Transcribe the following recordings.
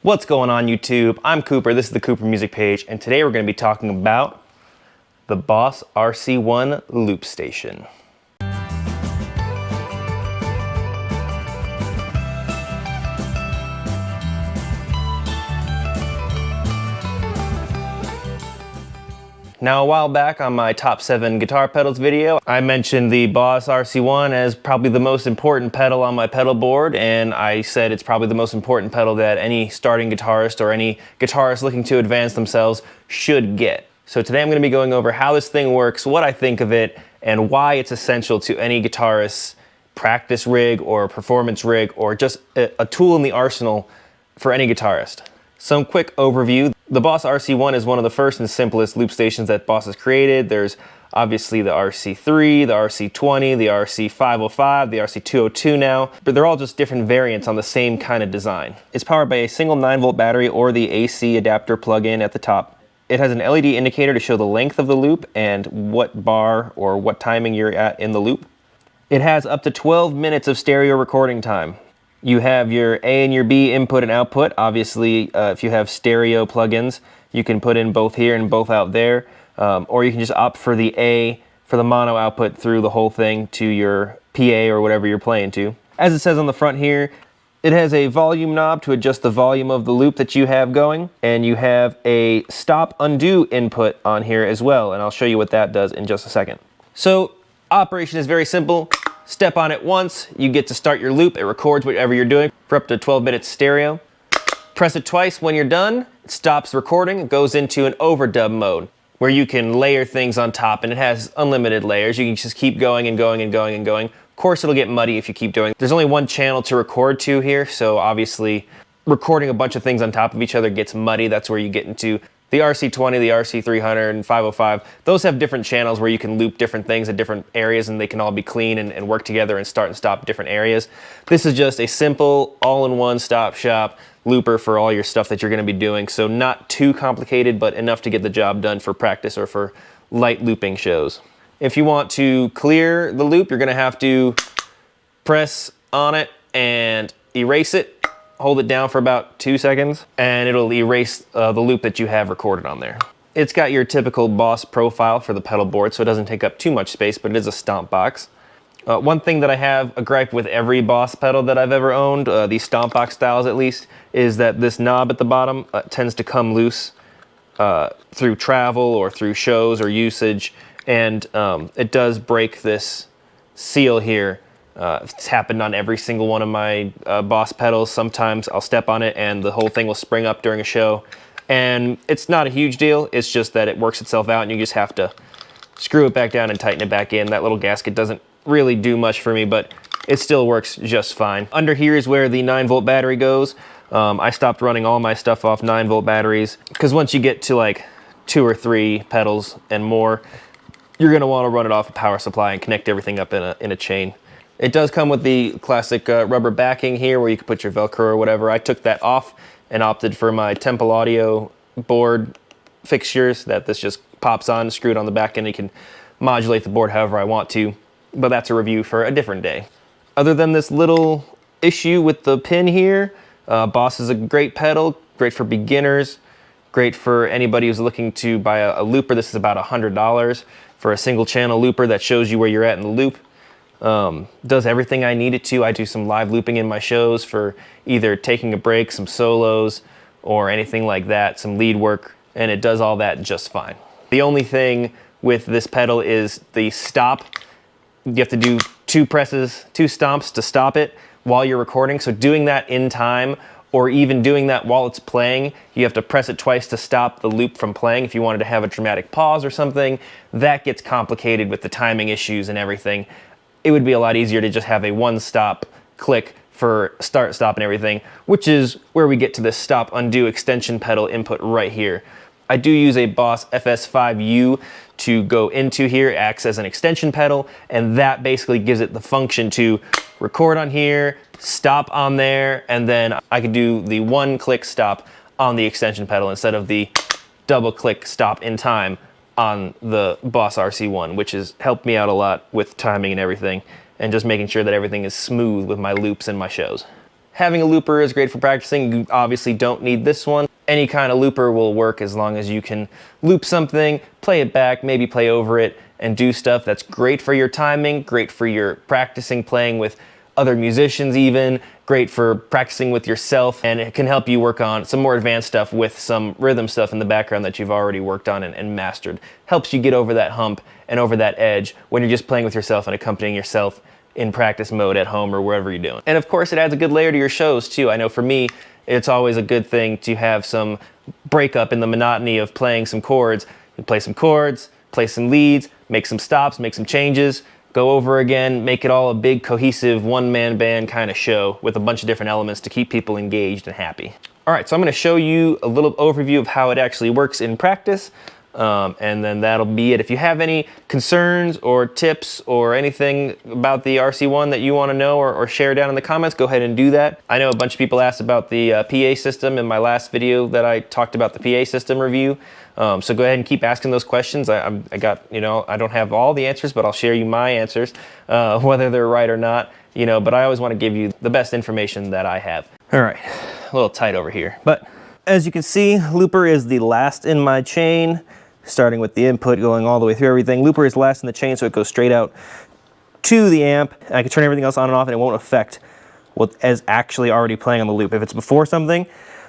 What's going on YouTube? I'm Cooper, this is the Cooper Music Page, and today we're going to be talking about the Boss RC-1 loop station. Now, a while back on my top 7 guitar pedals video, I mentioned the Boss RC-1 as probably the most important pedal on my pedal board, and I said it's probably the most important pedal that any starting guitarist or any guitarist looking to advance themselves should get. So today I'm going to be going over how this thing works, what I think of it, and why it's essential to any guitarist's practice rig or performance rig or just a tool in the arsenal for any guitarist. Some quick overview. The Boss RC-1 is one of the first and simplest loop stations that Boss has created. There's obviously the RC-3, the RC-20, the RC-505, the RC-202 now, but they're all just different variants on the same kind of design. It's powered by a single 9-volt battery or the AC adapter plug-in at the top. It has an LED indicator to show the length of the loop and what bar or what timing you're at in the loop. It has up to 12 minutes of stereo recording time. You have your A and your B input and output. Obviously, if you have stereo plugins, you can put in both here and both out there, or you can just opt for the A for the mono output through the whole thing to your PA or whatever you're playing to. As it says on the front here, it has a volume knob to adjust the volume of the loop that you have going, and you have a stop undo input on here as well, and I'll show you what that does in just a second. So, operation is very simple. Step on it once, you get to start your loop. It records whatever you're doing for up to 12 minutes stereo. Press it twice when you're done, it stops recording, it goes into an overdub mode where you can layer things on top, and it has unlimited layers. You can just keep going and going and going and going. Of course, it'll get muddy if you keep doing. There's only one channel to record to here, so obviously recording a bunch of things on top of each other gets muddy. That's where you get into the RC-20, the RC-300, and 505, those have different channels where you can loop different things at different areas and they can all be clean and work together and start and stop different areas. This is just a simple all-in-one stop-shop looper for all your stuff that you're going to be doing. So not too complicated, but enough to get the job done for practice or for light looping shows. If you want to clear the loop, you're going to have to press on it and erase it. Hold it down for about 2 seconds, and it'll erase the loop that you have recorded on there. It's got your typical Boss profile for the pedal board, so it doesn't take up too much space, but it is a stomp box. One thing that I have a gripe with every Boss pedal that I've ever owned, these stomp box styles at least, is that this knob at the bottom tends to come loose through travel or through shows or usage, and it does break this seal here. It's happened on every single one of my Boss pedals. Sometimes I'll step on it and the whole thing will spring up during a show. And it's not a huge deal, it's just that it works itself out and you just have to screw it back down and tighten it back in. That little gasket doesn't really do much for me, but it still works just fine. Under here is where the 9-volt battery goes. I stopped running all my stuff off 9-volt batteries because once you get to like 2 or 3 pedals and more, you're gonna wanna run it off a power supply and connect everything up in a chain. It does come with the classic rubber backing here where you can put your Velcro or whatever. I took that off and opted for my Temple Audio board fixtures that this just pops on, screwed on the back end. You can modulate the board however I want to, but that's a review for a different day. Other than this little issue with the pin here, Boss is a great pedal, great for beginners, great for anybody who's looking to buy a looper. This is about $100 for a single channel looper that shows you where you're at in the loop. Does everything I need it to. I do some live looping in my shows for either taking a break, some solos, or anything like that, some lead work, and it does all that just fine. The only thing with this pedal is the stop. You have to do 2 presses, 2 stomps to stop it while you're recording, so doing that in time or even doing that while it's playing, you have to press it twice to stop the loop from playing. If you wanted to have a dramatic pause or something, that gets complicated with the timing issues and everything. It would be a lot easier to just have a one-stop click for start, stop, and everything, which is where we get to this stop undo extension pedal input right here. I do use a Boss FS5U to go into here. It acts as an extension pedal, and that basically gives it the function to record on here, stop on there, and then I could do the one-click stop on the extension pedal instead of the double-click stop in time on the Boss RC-1, which has helped me out a lot with timing and everything, and just making sure that everything is smooth with my loops and my shows. Having a looper is great for practicing. You obviously don't need this one. Any kind of looper will work as long as you can loop something, play it back, maybe play over it, and do stuff that's great for your timing, great for your practicing playing with other musicians even, great for practicing with yourself, and it can help you work on some more advanced stuff with some rhythm stuff in the background that you've already worked on and mastered. Helps you get over that hump and over that edge when you're just playing with yourself and accompanying yourself in practice mode at home or wherever you're doing. And of course it adds a good layer to your shows too. I know for me, it's always a good thing to have some breakup in the monotony of playing some chords. You play some chords, play some leads, make some stops, make some changes, go over again, make it all a big cohesive one-man band kind of show with a bunch of different elements to keep people engaged and happy. All right, so I'm gonna show you a little overview of how it actually works in practice. And then that'll be it. If you have any concerns or tips or anything about the RC-1 that you want to know or share down in the comments, go ahead and do that. I know a bunch of people asked about the PA system in my last video that I talked about the PA system review. So go ahead and keep asking those questions. I got, you know, I don't have all the answers, but I'll share you my answers, whether they're right or not, you know, but I always want to give you the best information that I have. All right, a little tight over here, but as you can see, looper is the last in my chain. Starting with the input, going all the way through everything. Looper is last in the chain, so it goes straight out to the amp. I can turn everything else on and off, and it won't affect what is actually already playing on the loop. If it's before something,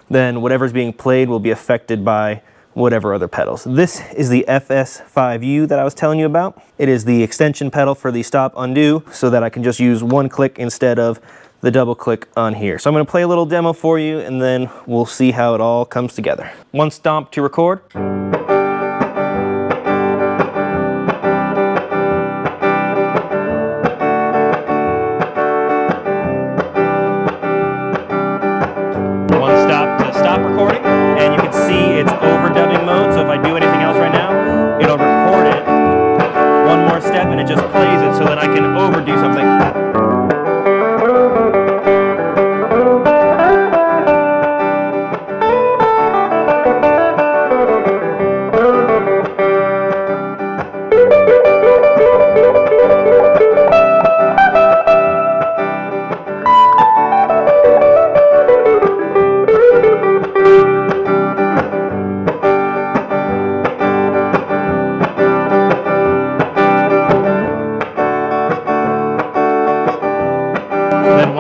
then whatever's being played will be affected by whatever other pedals. This is the FS5U that I was telling you about. It is the extension pedal for the stop undo, so that I can just use one click instead of the double click on here. So I'm going to play a little demo for you, and then we'll see how it all comes together. One stomp to record. Recording, and you can see it's overdubbing mode, so if I do anything else right now, it'll record it one more step and it just plays it, so then I can overdo something. Then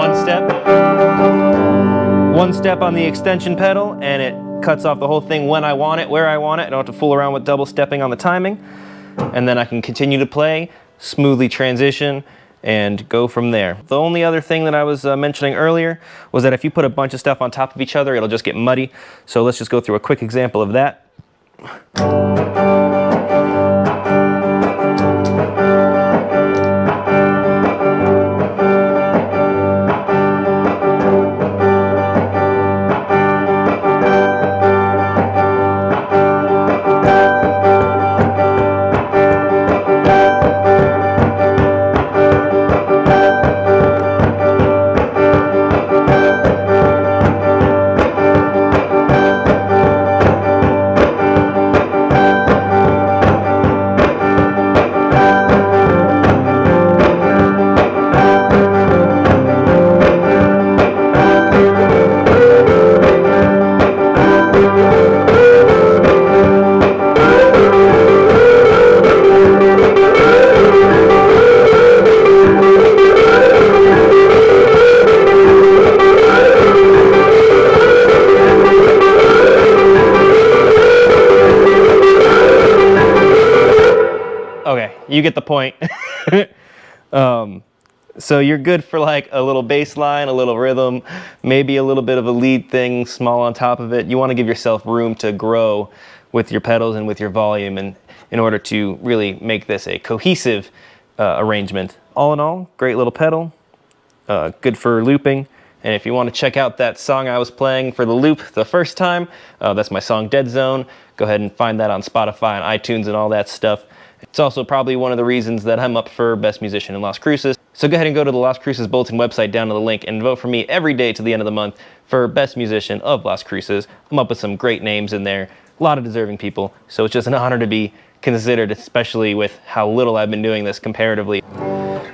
one step on the extension pedal, and it cuts off the whole thing when I want it, where I want it. I don't have to fool around with double stepping on the timing. And then I can continue to play, smoothly transition, and go from there. The only other thing that I was mentioning earlier was that if you put a bunch of stuff on top of each other, it'll just get muddy. So let's just go through a quick example of that. Okay, you get the point. So you're good for like a little bass line, a little rhythm, maybe a little bit of a lead thing small on top of it. You want to give yourself room to grow with your pedals and with your volume, and in order to really make this a cohesive arrangement. All in all, great little pedal, good for looping. And if you want to check out that song I was playing for the loop the first time, that's my song Dead Zone. Go ahead and find that on Spotify and iTunes and all that stuff. It's also probably one of the reasons that I'm up for Best Musician in Las Cruces. So go ahead and go to the Las Cruces Bulletin website down to the link and vote for me every day to the end of the month for Best Musician of Las Cruces. I'm up with some great names in there, a lot of deserving people, so it's just an honor to be considered, especially with how little I've been doing this comparatively.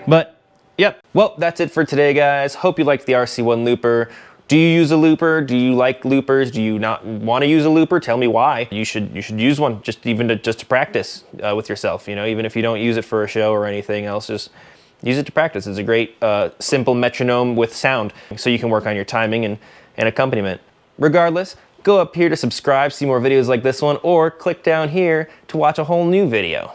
But Yep, well, that's it for today, guys. Hope you liked the RC-1 looper. Do you use a looper? Do you like loopers? Do you not want to use a looper? Tell me why. You should use one, just to practice with yourself. You know, even if you don't use it for a show or anything else, just use it to practice. It's a great simple metronome with sound, so you can work on your timing and accompaniment. Regardless, go up here to subscribe, see more videos like this one, or click down here to watch a whole new video.